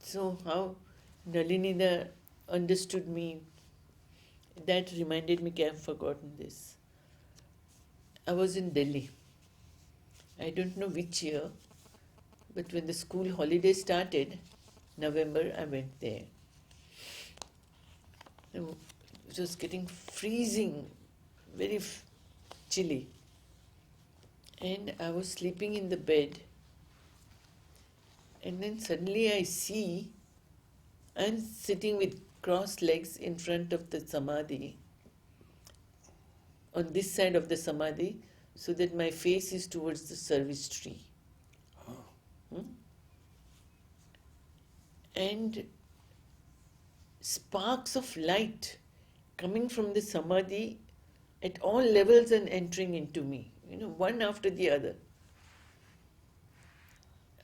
So how Nalinida understood me, that reminded me, I've forgotten this. I was in Delhi. I don't know which year, but when the school holiday started, November, I went there. It was getting freezing, very chilly. And I was sleeping in the bed, and then suddenly I see I'm sitting with crossed legs in front of the samadhi, on this side of the samadhi, so that my face is towards the service tree. Hmm? And sparks of light coming from the samadhi at all levels and entering into me, one after the other.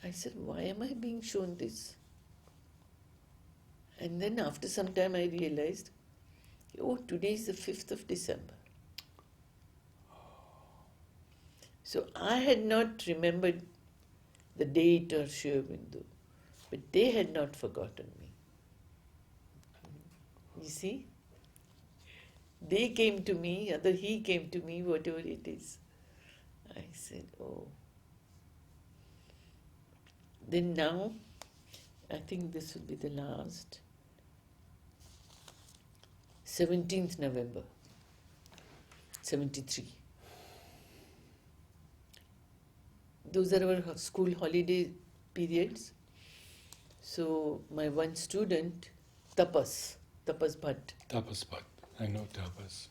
I said, why am I being shown this? And then after some time I realized, oh, today is the 5th of December. So I had not remembered the date or Aurobindo, but they had not forgotten me. You see? They came to me, either he came to me, whatever it is. I said, oh. Then now, I think this will be the last, 17th November, 73. Those are our school holiday periods. So my one student, Tapas Bhatt. Tapas Bhatt. I know Tapas.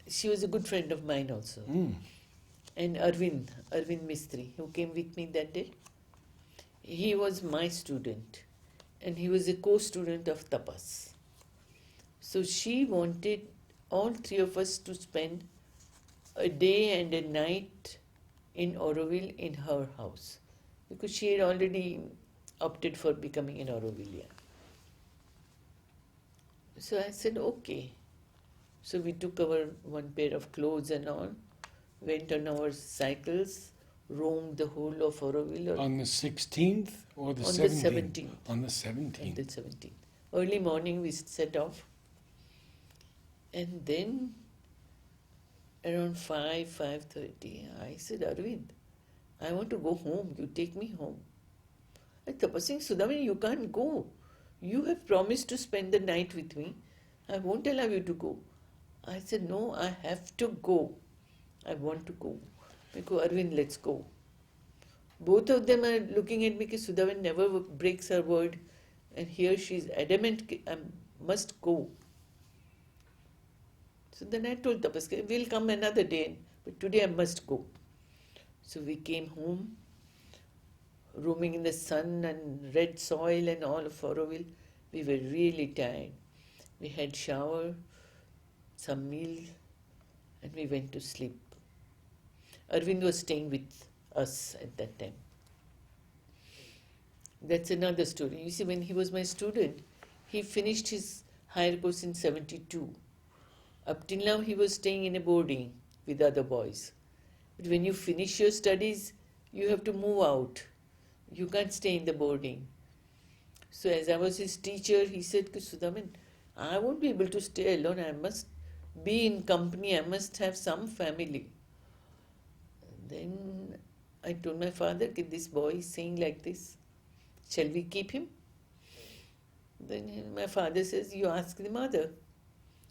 She was a good friend of mine also. And Arvind Mistry, who came with me that day. He was my student, and he was a co-student of Tapas. So she wanted all three of us to spend a day and a night in Aurobindo in her house, because she had already opted for becoming an Aurobillian. So I said, okay. So we took our one pair of clothes and all, went on our cycles, roamed the whole of Aurobindo. On the 16th or the 17th? On the 17th. On the 17th. On the 17th. Early morning we set off. And then around 5:30, I said, Arvind, I want to go home. You take me home. I was saying, Sudha, you can't go. You have promised to spend the night with me. I won't allow you to go. I said, no, I have to go. I want to go. I go, Arvind, let's go. Both of them are looking at me because Sudha never breaks her word. And here she's adamant, I must go. So then I told Tapas, we'll come another day, but today I must go. So we came home, roaming in the sun and red soil and all of Aurobindo. We were really tired. We had shower, some meal, and we went to sleep. Arvind was staying with us at that time. That's another story. You see, when he was my student, he finished his higher course in 72. Up till now, he was staying in a boarding with other boys. But when you finish your studies, you have to move out. You can't stay in the boarding. So as I was his teacher, he said, Sudhaman, I won't be able to stay alone. I must be in company. I must have some family. Then I told my father, this boy is saying like this. Shall we keep him? Then my father says, you ask the mother.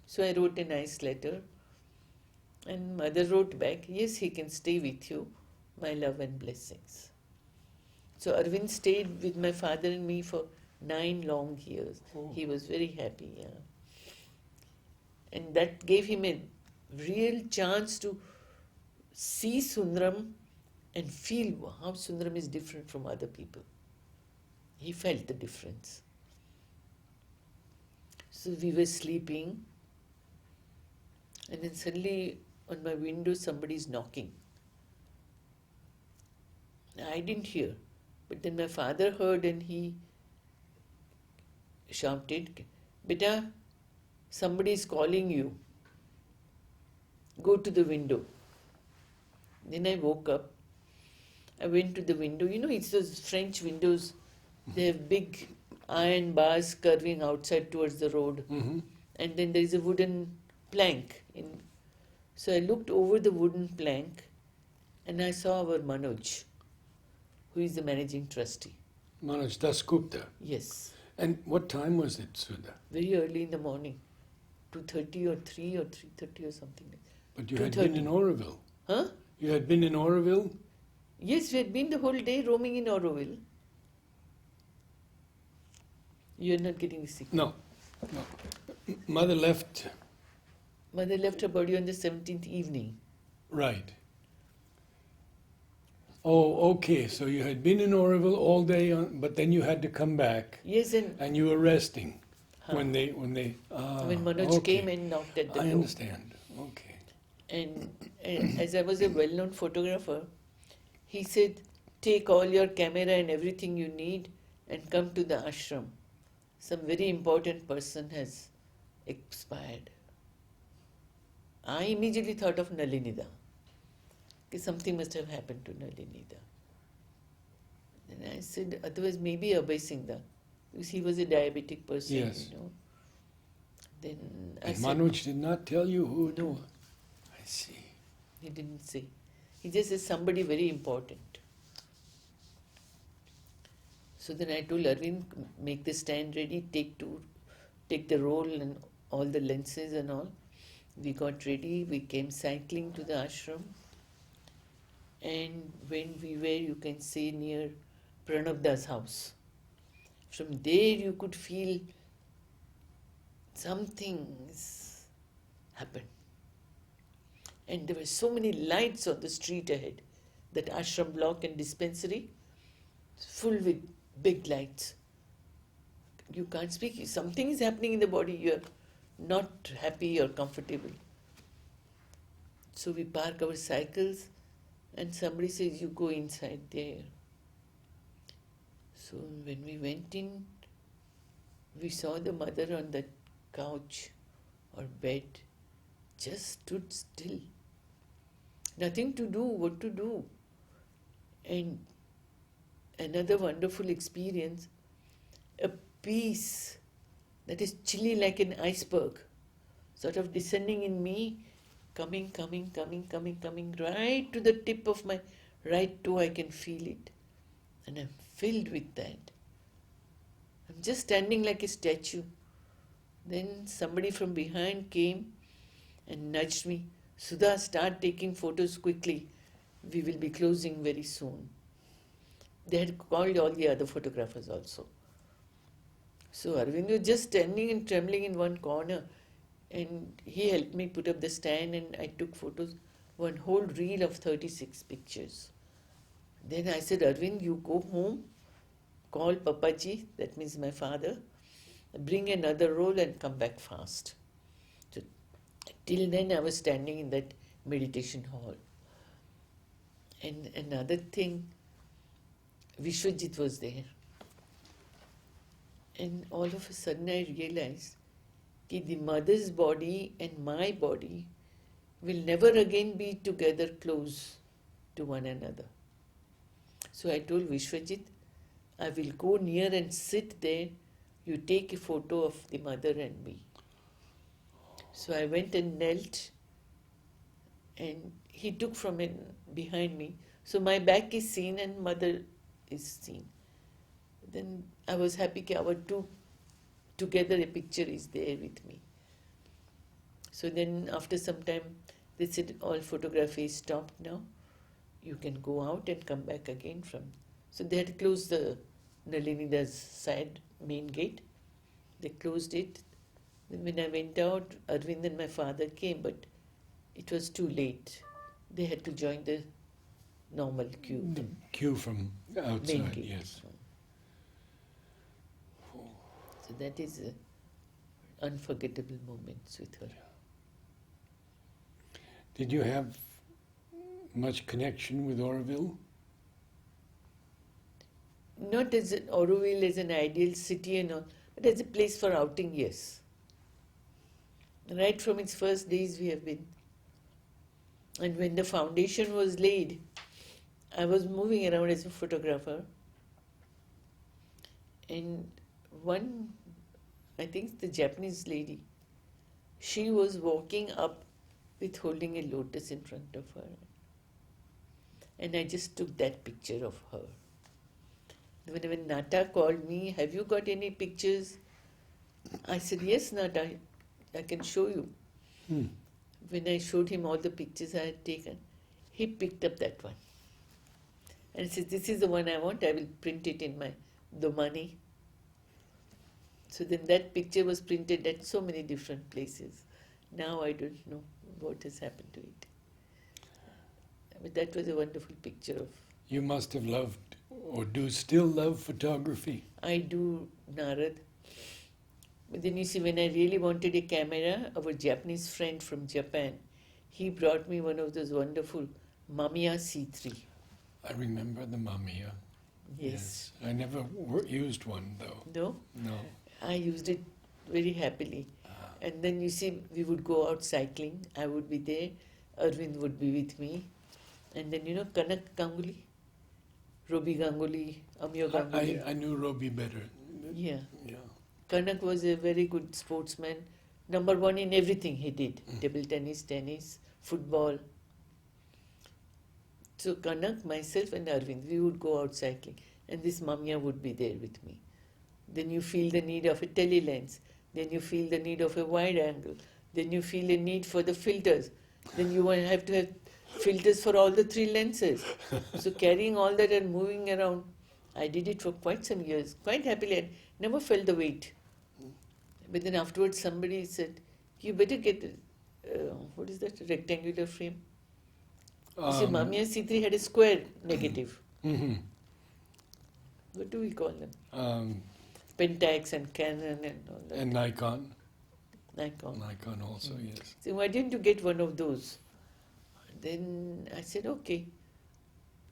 So I wrote a nice letter, and mother wrote back, yes, he can stay with you, my love and blessings. So Arvind stayed with my father and me for 9 long years. Oh. He was very happy, yeah. And that gave him a real chance to see Sundaram and feel how Sundaram is different from other people. He felt the difference. So we were sleeping, and then suddenly on my window somebody is knocking. I didn't hear, but then my father heard and he shouted, Beta, somebody is calling you. Go to the window. Then I woke up. I went to the window. It's those French windows. They have big iron bars curving outside towards the road, Mm-hmm. and then there is a wooden plank. So I looked over the wooden plank, and I saw our Manoj, who is the managing trustee. Manoj Dasgupta. Yes, And what time was it, Sudha? very early in the morning, 2:30 or 3 or 3:30 or something like that. But you had been 2:30. in Auroville. Huh? You had been in Auroville? Yes, we had been the whole day roaming in Auroville. You're not getting sick. No. No. Mother left. Mother left her body on the 17th evening. Right. Oh, okay. So you had been in Auroville all day, but then you had to come back, Yes, and and you were resting huh, when they. when Manoj okay. came and knocked at the I door. understand. Okay. And as I was a well-known photographer, he said, take all your camera and everything you need and come to the ashram. Some very important person has expired. I immediately thought of Nalinida. Something must have happened to Nalinida. And I said, otherwise maybe Abhay Singha, because he was a diabetic person, Yes. you know. Then I And said, Manoj did not tell you who it no, was. I see. he didn't say. He just said somebody very important. So then I told Arvind, make the stand ready, take the roll and all the lenses and all. We got ready, we came cycling to the ashram. And when we were, you can say, near Pranabda's house, from there you could feel something's happened. And there were so many lights on the street ahead, that ashram block and dispensary, full with big lights. You can't speak. Something is happening in the body. You are not happy or comfortable. So we park our cycles and somebody says, you go inside there. So when we went in, we saw the mother on that couch or bed, just stood still. Nothing to do, what to do. And another wonderful experience, a peace that is chilly like an iceberg, sort of descending in me, coming, right to the tip of my right toe. I can feel it. And I'm filled with that. I'm just standing like a statue. Then somebody from behind came and nudged me. Sudha, start taking photos quickly. We will be closing very soon. They had called all the other photographers also. So Arvind was just standing and trembling in one corner, and he helped me put up the stand, and I took photos, one whole reel of 36 pictures. Then I said, Arvind, you go home, call Papaji, that means my father, bring another roll and come back fast. So till then I was standing in that meditation hall. And another thing, Vishwajit was there. And all of a sudden I realized that the mother's body and my body will never again be together close to one another. So I told Vishwajit, I will go near and sit there. You take a photo of the mother and me. So I went and knelt, and he took from behind me. So my back is seen and mother is seen. Then I was happy that our two together a picture is there with me. So then after some time they said all photography is stopped now. You can go out and come back again from. So they had closed the Nalinida's side main gate. They closed it. Then when I went out, Arvind and my father came, but it was too late. They had to join the normal queue. The queue from Main outside, gate. yes. So that is unforgettable moments with her. Did you have much connection with Auroville? Not as Auroville as an ideal city and all, but as a place for outing, yes. Right from its first days we have been. And when the foundation was laid, I was moving around as a photographer. And one, I think the Japanese lady, she was walking up with holding a lotus in front of her. And I just took that picture of her. When Nata called me, have you got any pictures? I said, yes, Nata, I can show you. Hmm. When I showed him all the pictures I had taken, he picked up that one. And said, this is the one I want, I will print it in my Domani. So then that picture was printed at so many different places. Now I don't know what has happened to it. But that was a wonderful picture of. You must have loved, or do still love, photography. I do, Narad. But then you see, when I really wanted a camera, our Japanese friend from Japan, he brought me one of those wonderful Mamiya C3. I remember the Mamiya. Yes. I never used one though. No? No. I used it very happily. And then you see, we would go out cycling. I would be there. Arvind would be with me. And then, you know, Kanak Ganguly, Robi Ganguly, Amyo Ganguly. I knew Robi better. Yeah. Yeah. Kanak was a very good sportsman. Number one in everything he did. Table tennis, football. So Kanak, myself and Arvind, we would go out cycling. And this Mamiya would be there with me. Then you feel the need of a telelens. Then you feel the need of a wide angle. Then you feel a need for the filters. Then you have to have filters for all the three lenses. So carrying all that and moving around, I did it for quite some years, quite happily. I never felt the weight. But then afterwards somebody said, you better get, what is that, rectangular frame? You see, Mamiya C3 had a square negative. Mm-hmm. What do we call them? Pentax and Canon and all that. And Nikon. Nikon. Nikon also, yes. So why didn't you get one of those? Then I said, okay.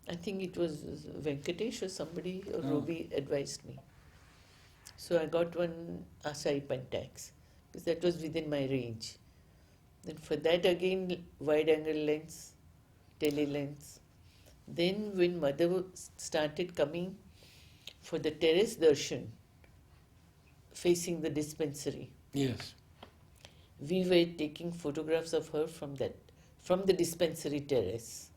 I think it was Venkatesh or somebody, or Robi advised me. So I got one Asai Pentax, because that was within my range. Then for that again, wide angle lens, tele lens. Then when mother started coming for the terrace darshan, facing the dispensary, Yes. we were taking photographs of her from the dispensary terrace.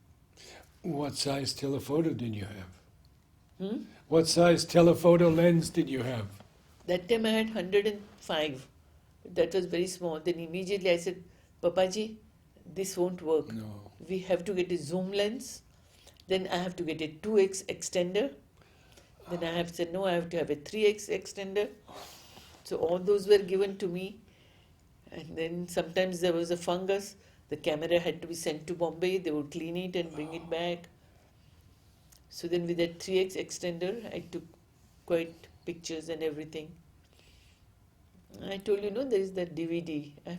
What size telephoto did you have? Hmm? What size telephoto lens did you have? That time I had 105. That was very small. Then immediately I said, Papaji, this won't work. No. We have to get a zoom lens. Then I have to get a 2x extender. Then I have said, no, I have to have a 3x extender. So all those were given to me. And then sometimes there was a fungus. The camera had to be sent to Bombay. They would clean it and bring it back. So then with that 3x extender, I took quite pictures and everything. I told you, no, there is that DVD. I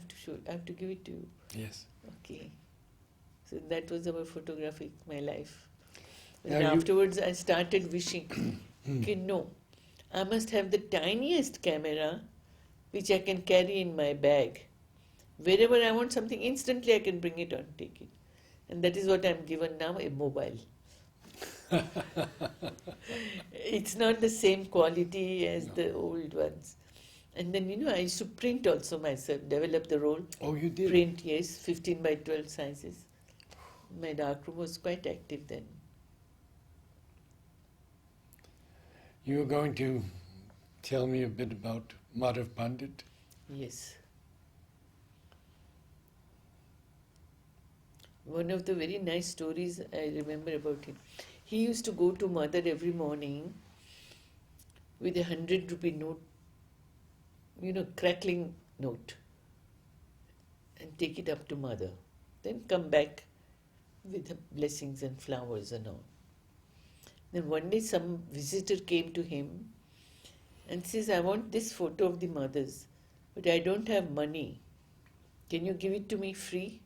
have to give it to you. Yes. Okay. So that was our photographic, my life. Now And you- afterwards I started wishing, okay, no, I must have the tiniest camera which I can carry in my bag. Wherever I want something, instantly I can bring it on, take it. And that is what I'm given now, a mobile. It's not the same quality as the old ones. And then, you know, I used to print also myself, develop the roll. Oh, you did? Print, yes, 15 by 12 sizes. My darkroom was quite active then. You were going to tell me a bit about Madhav Pandit? Yes. One of the very nice stories I remember about him. He used to go to mother every morning with 100 rupee note, you know, crackling note, and take it up to mother. Then come back with the blessings and flowers and all. Then one day some visitor came to him and says, I want this photo of the mothers, but I don't have money. Can you give it to me free?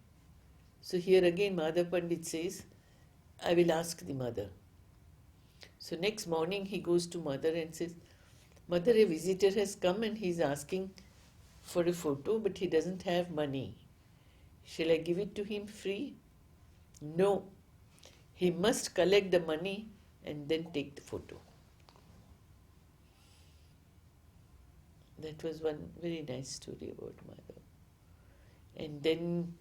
So here again Madhav Pandit says, I will ask the mother. So next morning he goes to mother and says, Mother, a visitor has come and he is asking for a photo, but he doesn't have money. Shall I give it to him free? No. He must collect the money and then take the photo. That was one very nice story about mother. And then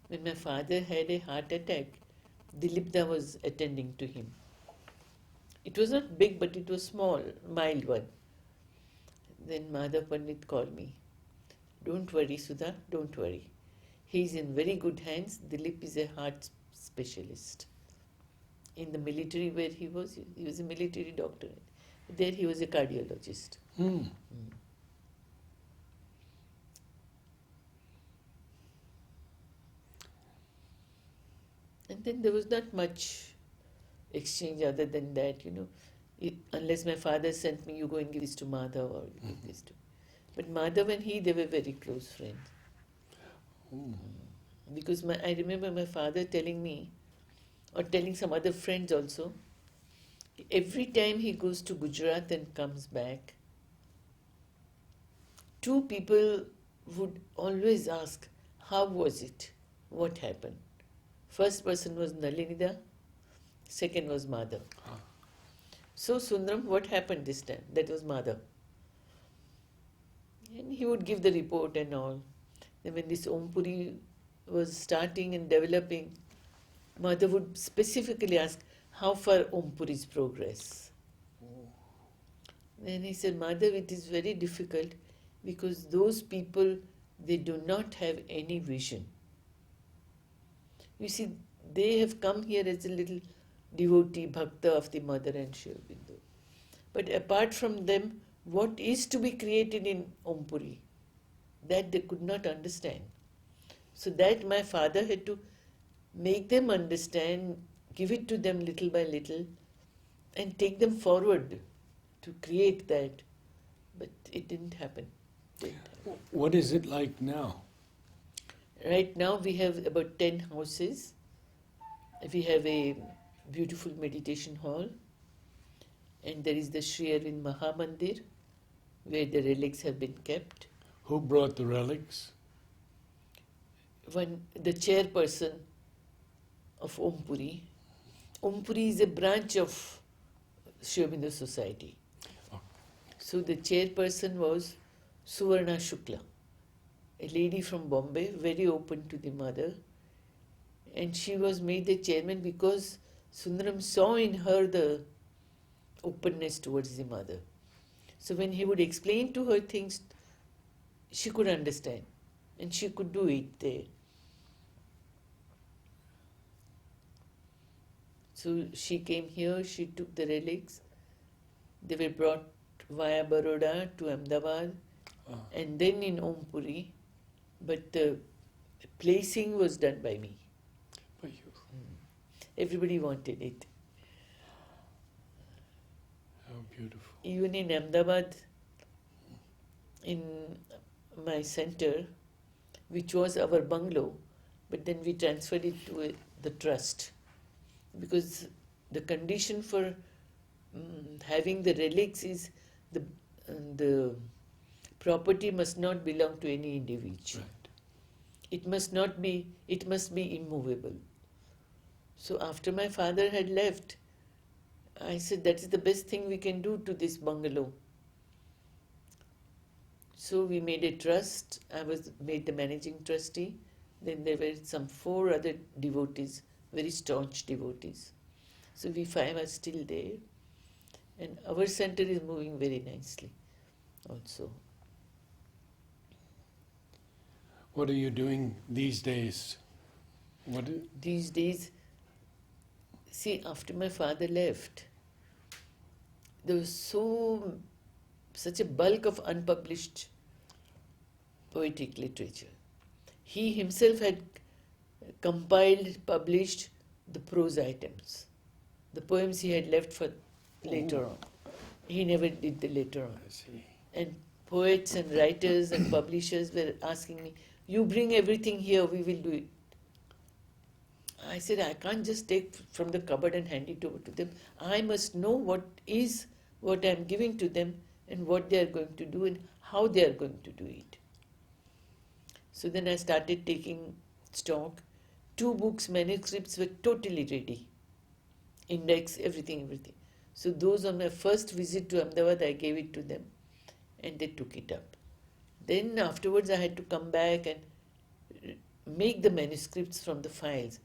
when my father had a heart attack, Dilipda was attending to him. It was not big, but it was small, mild one. Then Madhav Pandit called me. Don't worry, Sudha, don't worry. He is in very good hands. Dilip is a heart specialist. In the military where he was a military doctor. There he was a cardiologist. And then there was not much exchange other than that, unless my father sent me, you go and give this to Madhav or you give this to. But Madhav and he, they were very close friends. Because I remember my father telling me, or telling some other friends also, every time he goes to Gujarat and comes back, two people would always ask, how was it? What happened? First person was Nalinida, second was Madhav. So Sundaram, what happened this time? That was Madhav. And he would give the report and all. Then when this Umpuri was starting and developing, Madhav would specifically ask, how far Umpuri's progress? Then he said, Madhav, it is very difficult because those people, they do not have any vision. You see, they have come here as a little devotee, bhakta of the mother and Aurobindo. But apart from them, what is to be created in Umpuri? That they could not understand. So that my father had to make them understand, give it to them little by little, and take them forward to create that. But it didn't happen. What is it like now? Right now we have about 10 houses. We have a beautiful meditation hall, and there is the Sri Arvind Mahamandir where the relics have been kept. Who brought the relics? The chairperson of Umpuri. Umpuri is a branch of Aurobindo Society. So the chairperson was Suvarna Shukla, a lady from Bombay, very open to the mother. And she was made the chairman because Sundaram saw in her the openness towards the mother. So when he would explain to her things, she could understand and she could do it there. So she came here, she took the relics. They were brought via Baroda to Ahmedabad and then in Umpuri. But the placing was done by me. By you. Everybody wanted it. How beautiful. Even in Ahmedabad, in my center, which was our bungalow, but then we transferred it to the trust. Because the condition for having the relics is the property must not belong to any individual. Right. It must be immovable. So after my father had left, I said that is the best thing we can do to this bungalow. So we made a trust. I was made the managing trustee. Then there were some 4 other devotees, very staunch devotees. So we 5 are still there. And our center is moving very nicely also. What are you doing these days? These days, see, after my father left, there was such a bulk of unpublished poetic literature. He himself had compiled, published the prose items, the poems he had left for later on. He never did the later on. I see. And poets and writers and publishers were asking me, you bring everything here, we will do it. I said, I can't just take from the cupboard and hand it over to them. I must know what I am giving to them and what they are going to do and how they are going to do it. So then I started taking stock. 2 books, manuscripts were totally ready. Index, everything. So those on my first visit to Ahmedabad, I gave it to them and they took it up. Then afterwards I had to come back and make the manuscripts from the files.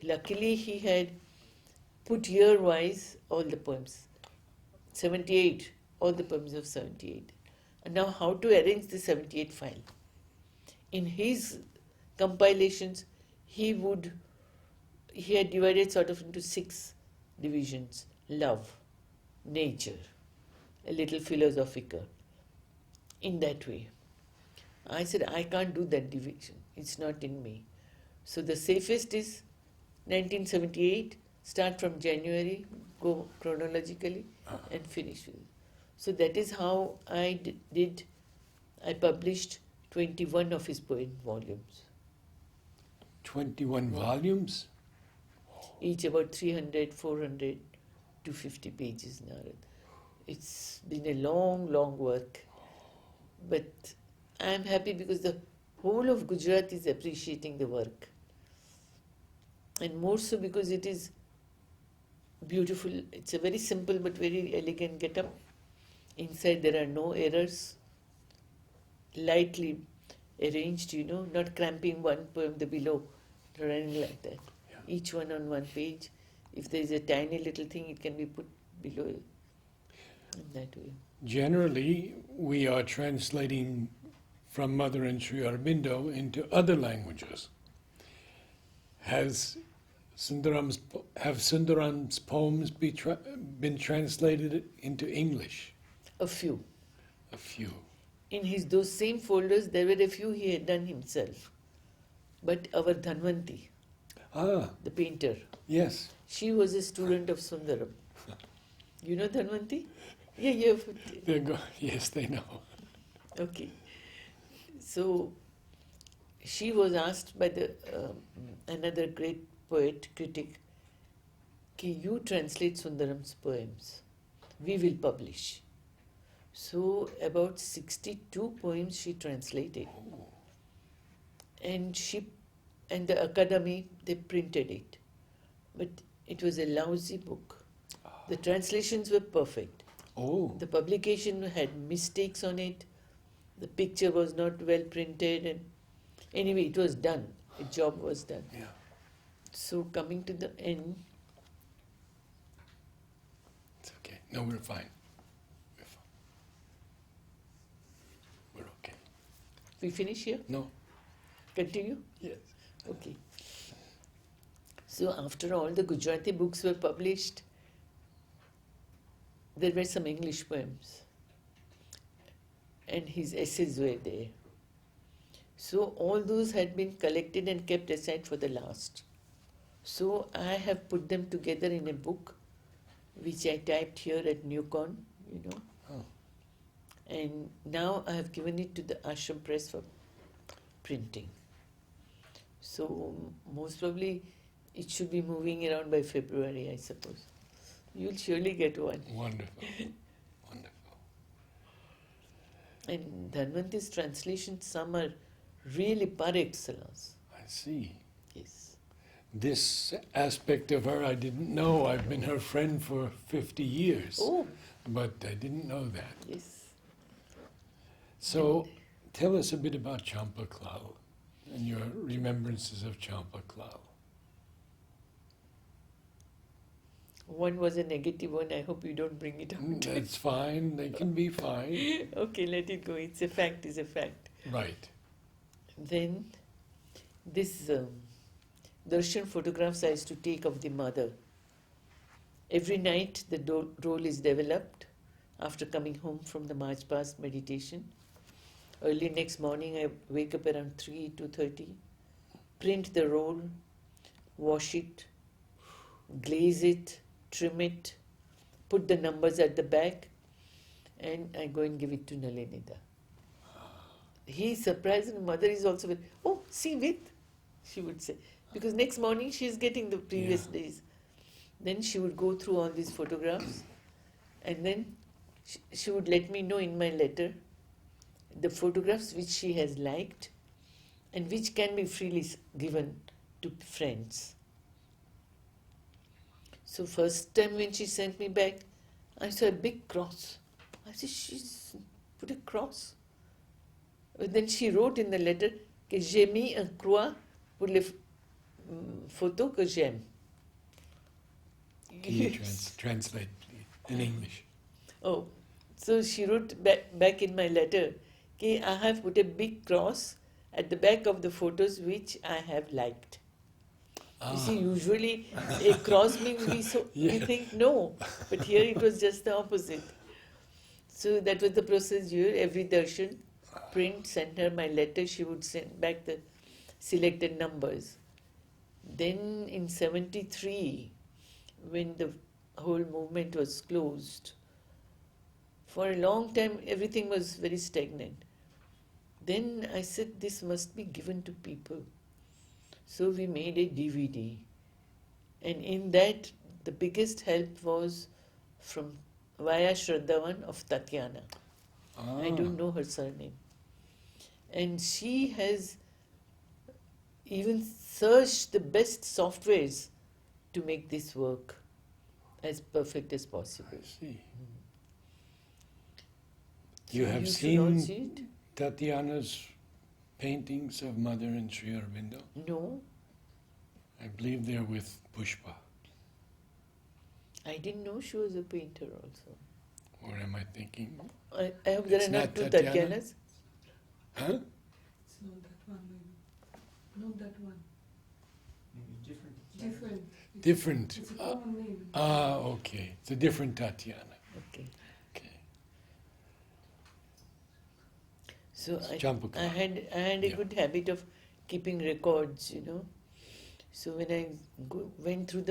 Luckily he had put year-wise all the poems. 78, all the poems of 78. And now how to arrange the 78 file? In his compilations, he had divided sort of into 6 divisions: love, nature, a little philosophical, in that way. I said, I can't do that division. It's not in me. So the safest is 1978, start from January, go chronologically and finish with it. So that is how I did. I published 21 of his poem volumes. 21 volumes? Each about 300, 400, 250 pages now. It's been a long, long work. But I'm happy because the whole of Gujarat is appreciating the work. And more so because it is beautiful. It's a very simple but very elegant get-up. Inside there are no errors. Lightly arranged, not cramping one poem the below, running like that. Yeah. Each one on one page. If there is a tiny little thing, it can be put below in that way. Generally, we are translating from Mother and Sri Aurobindo into other languages. Have Sundaram's poems been translated into English? A few. A few. In those same folders, there were a few he had done himself. But our Dhanvanti, the painter, Yes. she was a student of Sundaram. You know Dhanvanti? Yeah, you have. Yes, they know. Okay. So, she was asked by another great poet, critic, "Can you translate Sundaram's poems? We will publish." So, about 62 poems she translated. And the Academy, they printed it. But it was a lousy book. The translations were perfect. Oh. The publication had mistakes on it. The picture was not well printed. And anyway, it was done. The job was done. Yeah. So coming to the end. It's okay. No, we're fine. We're okay. We finish here? No. Continue? Yes. Okay. So after all the Gujarati books were published, there were some English poems. And his essays were there. So all those had been collected and kept aside for the last. So I have put them together in a book, which I typed here at Newcon, Oh. And now I have given it to the Ashram Press for printing. So most probably it should be moving around by February, I suppose. You'll surely get one. Wonderful. Wonderful. And Dhanvanti's translations, some are really par excellence. I see. Yes. This aspect of her I didn't know. I've been her friend for 50 years. Oh, But I didn't know that. yes. So tell us a bit about Champaklal and your remembrances of Champaklal. One was a negative one. I hope you don't bring it out. That's fine. They can be fine. Okay, let it go. It's a fact, is a fact. Right. Then this darshan photographs I used to take of the mother. Every night the roll is developed after coming home from the March past meditation. Early next morning I wake up around 2:30, print the roll, wash it, glaze it, trim it, put the numbers at the back, and I go and give it to Nalinida. He is surprised and mother is also very, "Oh, see with," she would say. Because next morning she is getting the previous days. Then she would go through all these photographs and then she would let me know in my letter the photographs which she has liked and which can be freely given to friends. So first time when she sent me back, I saw a big cross. I said, she's put a cross. Then she wrote in the letter que j'ai mis un croix pour les photos que j'aime. Can you translate in English? Oh, so she wrote back in my letter that I have put a big cross at the back of the photos which I have liked. You see, usually a cross means we think no, but here it was just the opposite. So that was the procedure. Every darshan print sent her my letter. She would send back the selected numbers. Then in 73, when the whole movement was closed, for a long time everything was very stagnant. Then I said, this must be given to people. So we made a DVD. And in that, the biggest help was from Vaya Shraddhavan of Tatiana. I don't know her surname. And she has even searched the best softwares to make this work as perfect as possible. I see. You have should all see seen it? Tatiana's paintings of Mother and Sri Aurobindo? No, I believe they're with Pushpa. I didn't know she was a painter also. Or am I thinking? I hope there It's are not not two Tatiana? Tatyanas. Huh? It's not that one, maybe. Not that one. Maybe different. Different. Different. It's a common name. Okay. It's a different Tatiana. Okay. Okay. So It's I Champaka. had a Yeah. good habit of keeping records, So when I went through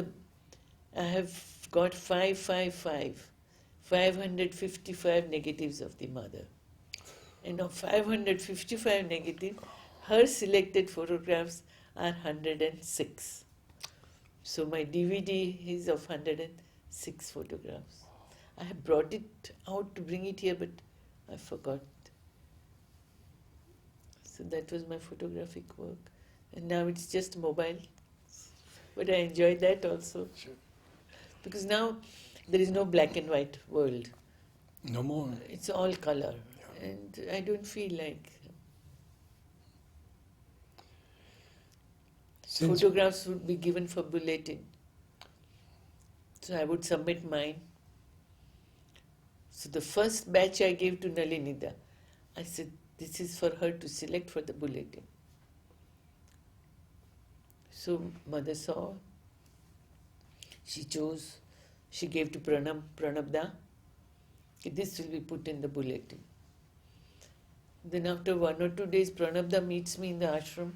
I have got 555 negatives of the mother. And of 555 negative, her selected photographs are 106. So my DVD is of 106 photographs. I have brought it out to bring it here, but I forgot. So that was my photographic work. And now it's just mobile. But I enjoy that also. Sure. Because now there is no black and white world. No more. It's all color. And I don't feel like Since photographs would be given for bulletin. So I would submit mine. So the first batch I gave to Nalinida, I said, this is for her to select for the bulletin. So mother saw, she chose, she gave to Pranabda, this will be put in the bulletin. Then after 1 or 2 days, Pranabda meets me in the ashram.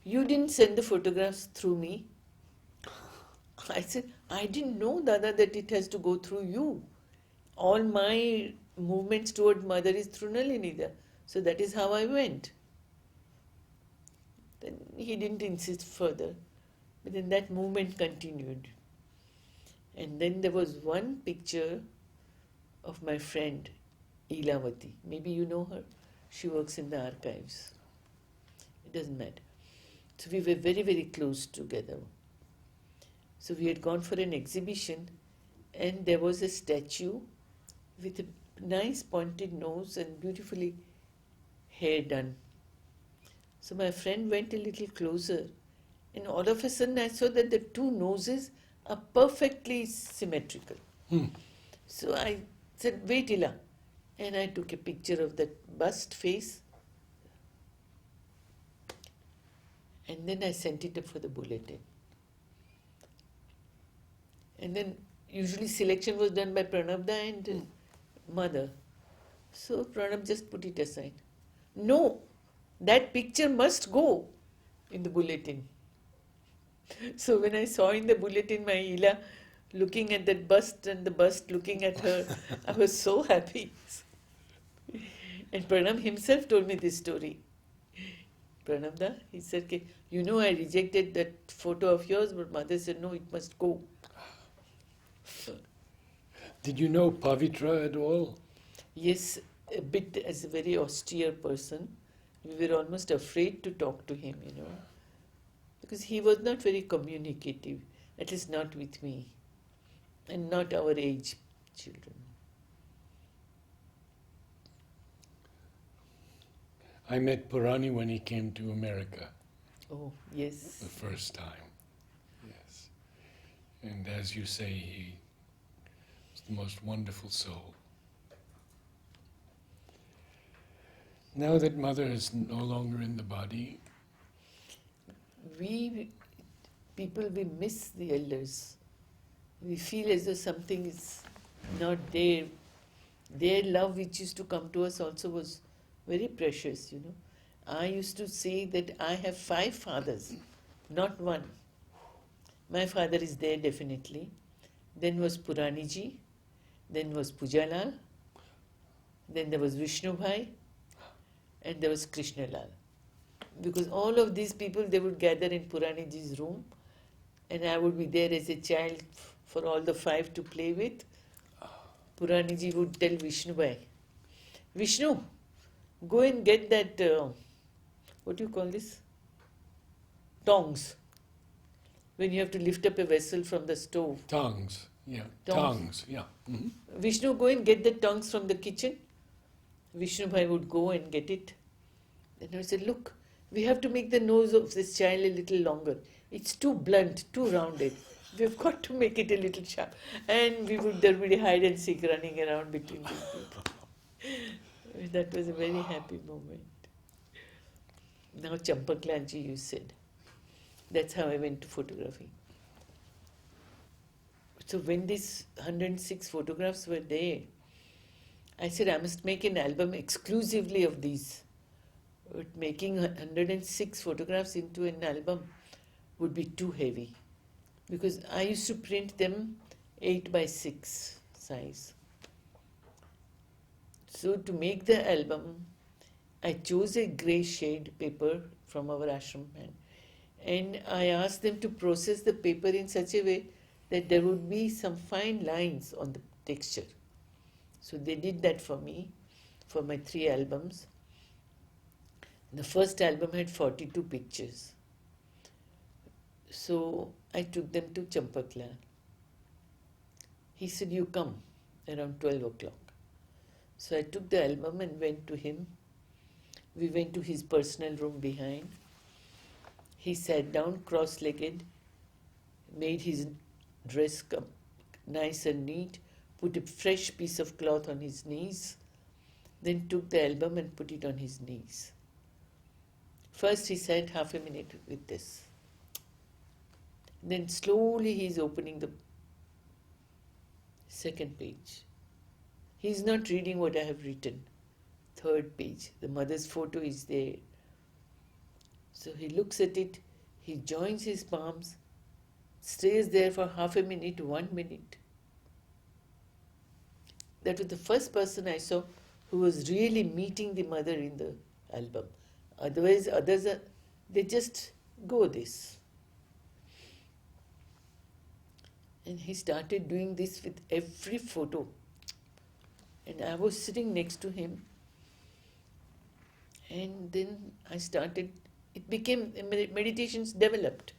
You didn't send the photographs through me. I said, I didn't know, Dada, that it has to go through you. All my movements toward mother is through Nalinida. So that is how I went. Then he didn't insist further. But then that movement continued. And then there was one picture of my friend, Ilavati. Maybe you know her. She works in the archives. It doesn't matter. So we were very, very close together. So we had gone for an exhibition, and there was a statue with a nice pointed nose and beautifully hair done. So my friend went a little closer, and all of a sudden I saw that the two noses are perfectly symmetrical. So I said, wait, Ila. And I took a picture of that bust face, and then I sent it up for the bulletin. And then usually selection was done by Pranabda and mother. So Pranab just put it aside. No, that picture must go in the bulletin. So when I saw in the bulletin my Ila looking at that bust and the bust looking at her, I was so happy. And Pranab himself told me this story. Pranabda, he said, I rejected that photo of yours, but mother said, no, it must go. Did you know Pavitra at all? Yes, a bit as a very austere person. We were almost afraid to talk to him, because he was not very communicative, at least not with me, and not our age children. I met Purani when he came to America Oh, yes. the first time. Yes. And as you say, he was the most wonderful soul. Now that Mother is no longer in the body, We miss the elders. We feel as though something is not there. Their love, which used to come to us, also was very precious, you know. I used to say that I have 5 fathers, not one. My father is there definitely. Then was Puraniji. Then was Pujalal. Then there was Vishnu Bhai. And there was Krishna Lal. Because all of these people, they would gather in Puraniji's room, and I would be there as a child for all the 5 to play with. Puraniji would tell Vishnu Bhai, Vishnu, go and get that, what do you call this? Tongs. When you have to lift up a vessel from the stove. tongues, yeah, Tongs. tongues, yeah. Mhm. Vishnu, go and get the tongs from the kitchen. Vishnu Bhai would go and get it. Then I would say, look, we have to make the nose of this child a little longer. It's too blunt, too rounded. We've got to make it a little sharp. And there would be hide and seek running around between these people. That was a very happy moment. Now Champaklaji, you said. That's how I went to photography. So when these 106 photographs were there, I said I must make an album exclusively of these. But making 106 photographs into an album would be too heavy. Because I used to print them 8 by 6 size. So to make the album, I chose a grey shade paper from our ashram man, and I asked them to process the paper in such a way that there would be some fine lines on the texture. So they did that for me, for my 3 albums. The first album had 42 pictures. So I took them to Champaklal. He said, you come around 12 o'clock. So I took the album and went to him. We went to his personal room behind. He sat down cross-legged, made his dress nice and neat, put a fresh piece of cloth on his knees, then took the album and put it on his knees. First he sat half a minute with this. Then slowly he is opening the second page. He is not reading what I have written. Third page, the mother's photo is there. So he looks at it, he joins his palms, stays there for half a minute, 1 minute. That was the first person I saw who was really meeting the mother in the album. Otherwise, others they just go this. And he started doing this with every photo. And I was sitting next to him. And then I started, it became, meditations developed.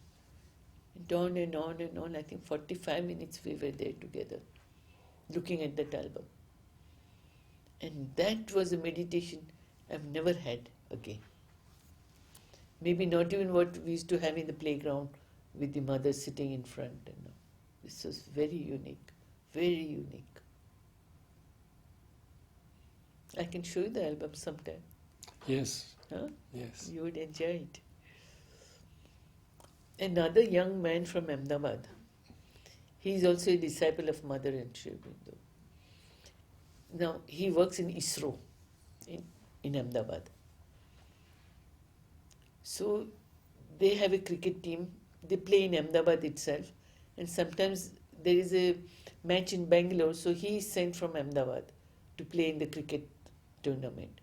And on and on and on. I think 45 minutes we were there together, looking at that album. And that was a meditation I've never had again. Maybe not even what we used to have in the playground with the mother sitting in front. And all. This was very unique, very unique. I can show you the album sometime. Yes, Huh? yes. You would enjoy it. Another young man from Ahmedabad. He is also a disciple of Mother and Aurobindo. Now, he works in ISRO in Ahmedabad. So, they have a cricket team. They play in Ahmedabad itself. And sometimes there is a match in Bangalore. So, he is sent from Ahmedabad to play in the cricket tournament.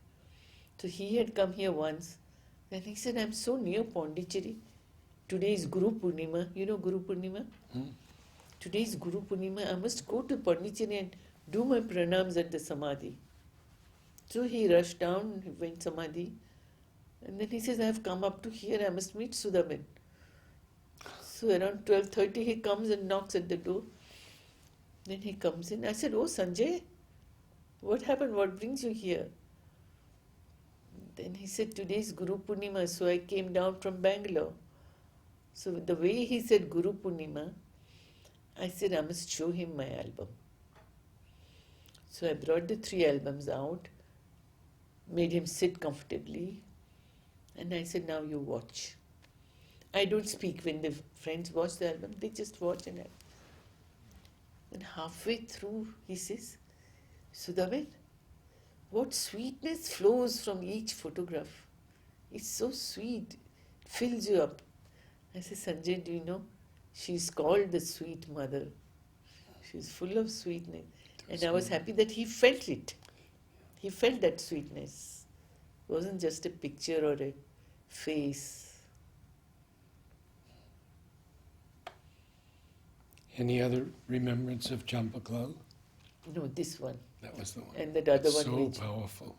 So, he had come here once. And he said, I'm so near Pondicherry. Today is Guru Purnima. You know Guru Purnima? Today is Guru Purnima. I must go to Pondicherry and do my pranams at the Samadhi. So he rushed down, he went Samadhi. And then he says, I have come up to here, I must meet Sudhaben. So around 12:30 he comes and knocks at the door. Then he comes in. I said, oh Sanjay, what happened? What brings you here? Then he said, today's Guru Purnima, so I came down from Bangalore. So the way he said Guru Purnima, I said I must show him my album. So I brought the 3 albums out, made him sit comfortably, and I said, now you watch. I don't speak when the friends watch the album, they just watch and act. And halfway through, he says, Sudha, what sweetness flows from each photograph. It's so sweet, it fills you up. I said, Sanjay, do you know, she's called the sweet mother. She's full of sweetness. And I was happy that he felt it. He felt that sweetness. It wasn't just a picture or a face. Any other remembrance of Champaklau? No, this one. That was the one. And that other one. So which, powerful.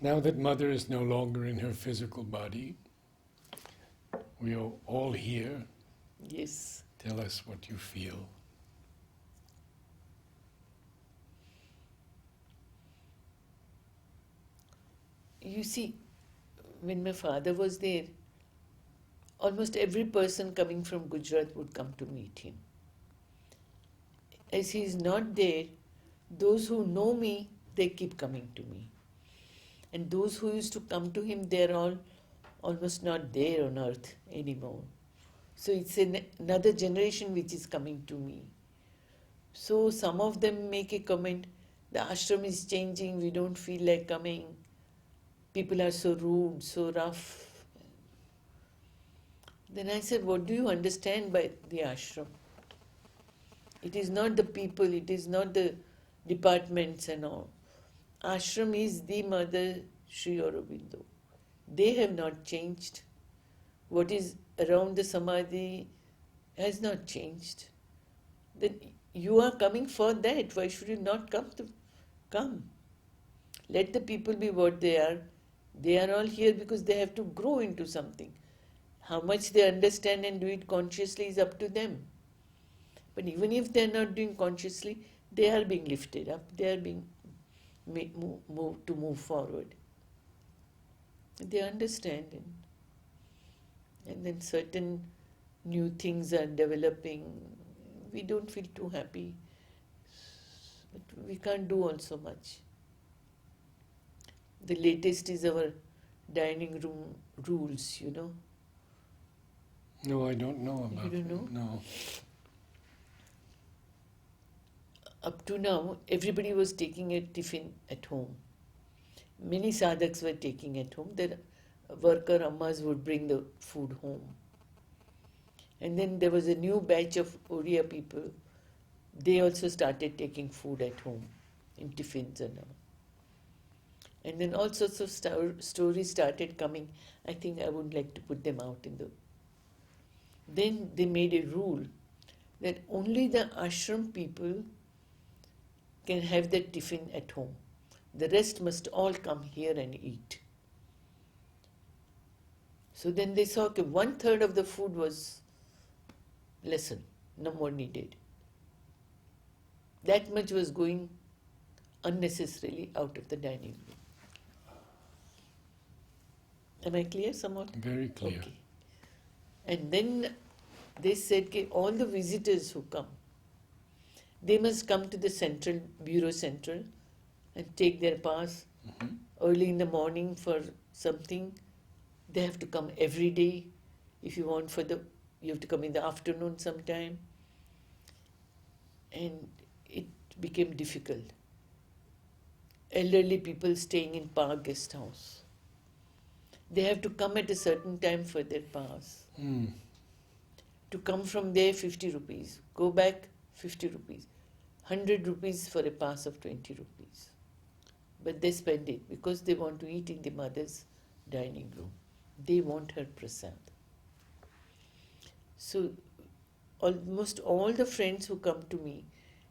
Now that Mother is no longer in her physical body, we are all here. yes. Tell us what you feel. You see, when my father was there, almost every person coming from Gujarat would come to meet him. As he is not there, those who know me, they keep coming to me. And those who used to come to him, they're all almost not there on earth anymore. So it's another generation which is coming to me. So some of them make a comment, the ashram is changing, we don't feel like coming. People are so rude, so rough. Then I said, what do you understand by the ashram? It is not the people, it is not the departments and all. Ashram is the mother, Sri Aurobindo. They have not changed. What is around the samadhi has not changed. Then you are coming for that. Why should you not come? Let the people be what they are. They are all here because they have to grow into something. How much they understand and do it consciously is up to them. But even if they are not doing consciously, they are being lifted up. They are being moved to move forward. They understand, and then certain new things are developing. We don't feel too happy, but we can't do also much. The latest is our dining room rules, you know. No, I don't know about You don't know? No. Up to now, everybody was taking a tiffin at home. Many sadhaks were taking at home. Their worker ammas would bring the food home. And then there was a new batch of Oriya people. They also started taking food at home in tiffins and all. And then all sorts of stories started coming. I think I would like to put them out in the... Then they made a rule that only the ashram people can have their tiffin at home. The rest must all come here and eat. So then they saw that 1/3 of the food was lesson, no more needed. That much was going unnecessarily out of the dining room. Am I clear somewhat? Very clear. Okay. And then they said that all the visitors who come, they must come to the central, Bureau Central, and take their pass early in the morning for something. They have to come every day. If you want you have to come in the afternoon sometime. And it became difficult. Elderly people staying in park guest house. They have to come at a certain time for their pass. To come from there, 50 rupees. Go back, 50 rupees. 100 rupees for a pass of 20 rupees. But they spend it because they want to eat in the mother's dining room. They want her prasad. So almost all the friends who come to me,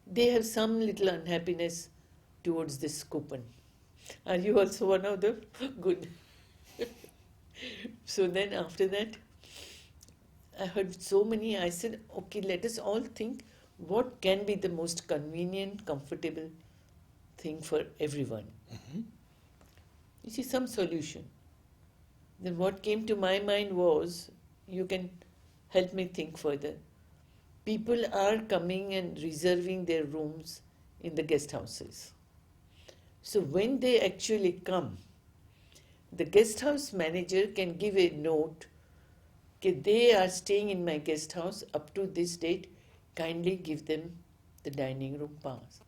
they have some little unhappiness towards this coupon. Are you also one of them? Good. So then after that, I heard so many, I said, okay, let us all think what can be the most convenient, comfortable thing for everyone. Mhm. You see, some solution. Then what came to my mind was, you can help me think further. People are coming and reserving their rooms in the guest houses. So when they actually come, the guest house manager can give a note that they are staying in my guest house up to this date, kindly give them the dining room pass.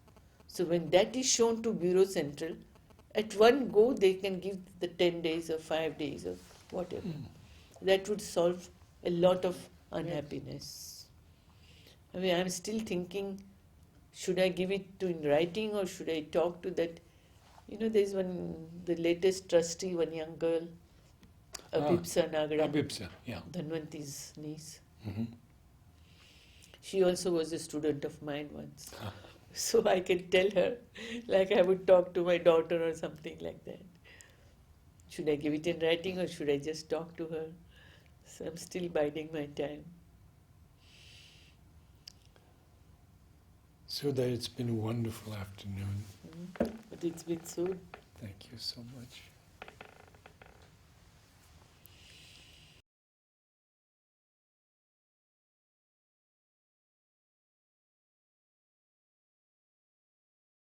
So when that is shown to Bureau Central, at one go they can give the 10 days or 5 days or whatever. That would solve a lot of unhappiness. I mean, I'm still thinking, should I give it to in writing or should I talk to that? You know, there's the latest trustee, one young girl, Abhipsa Nagara, Abhipsa, yeah. Dhanvanti's niece. Mhm. She also was a student of mine once. Ah. So I can tell her, like I would talk to my daughter or something like that. Should I give it in writing or should I just talk to her? So I'm still biding my time. Sudha, it's been a wonderful afternoon. But it's been so Thank you so much.